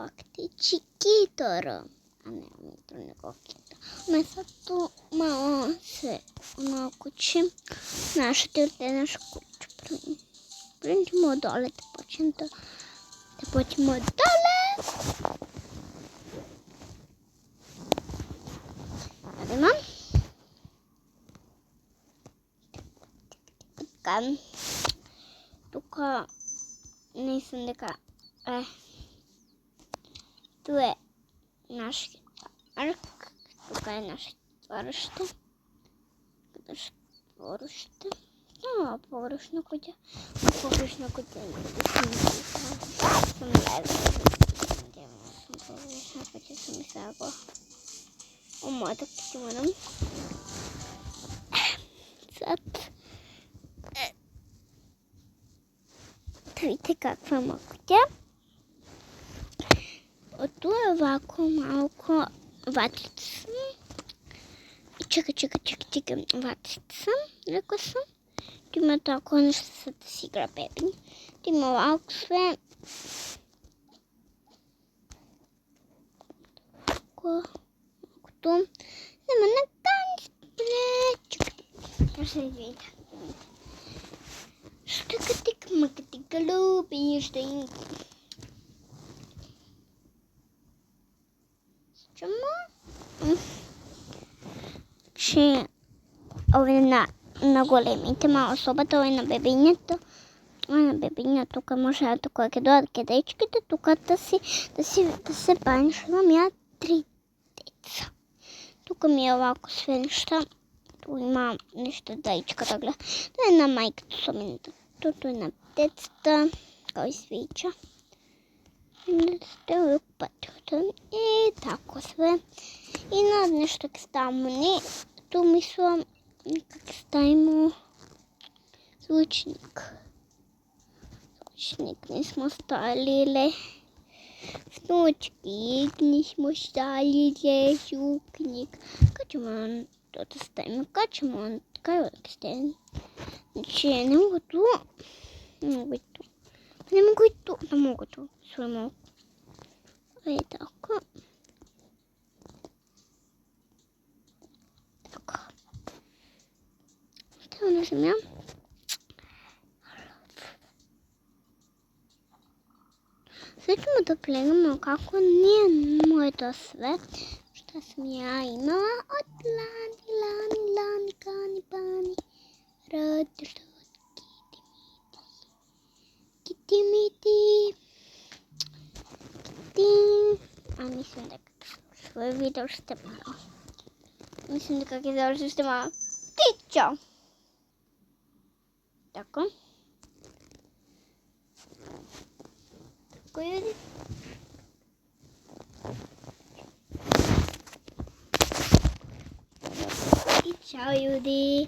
какти чикитора. А не, метро не каките. Место мало се накочи. Нашите отденаш куче. Прендимо доле, те почнем доле. Адема. Така. Тука не сум дека Тоа е нашиот парк. Тука е нашето двориште. Двориште. Погрешна куќа. Погрешна куќа. Сум погрешна куќа сум мислела. Мојата куќа морам. Сад. Видите каква е куќа. Ото е вако малко ватрица. И чека, ватрица, рекла сум. Ти има тако нешто за да си игра беби. Ти има малко све. Малкото. Нема на танц. Чека, се видите. Штъкатик, макатика, люби, щенко. Чому? Че овие на големите мала собата, овие на бебињето. На бебињето тука може да кога ќе дојдат кедечките, тука да се баниш. Имам ја 3 деца. Тука ми е овако све нешта. Тука има нешто дајчка да гледа. Тоа е на мајката со мене. Тоа е на децата. Кој свича. Сте патото. И тако све. И на нешто ќе ставаме ни. Ту мислам как ставимо звучник. Звучник не смо ставиле. Звучник не смо ставиле. Звучник. Качемо тоа да ставим. Качемо кај ќе ставим. Значи не могу ту. Не могу ту. Све малку. Е така. Така. Тоа не земја. Сега ćemo da pregledamo kako nije moje sve što sam ja imala od lani, kani, pani, rod, kiti miti. A mislim da svoj video ste malo. Mislim da kak je završio ste malo. Tićo! Tako. Tako ljudi. I čao ljudi.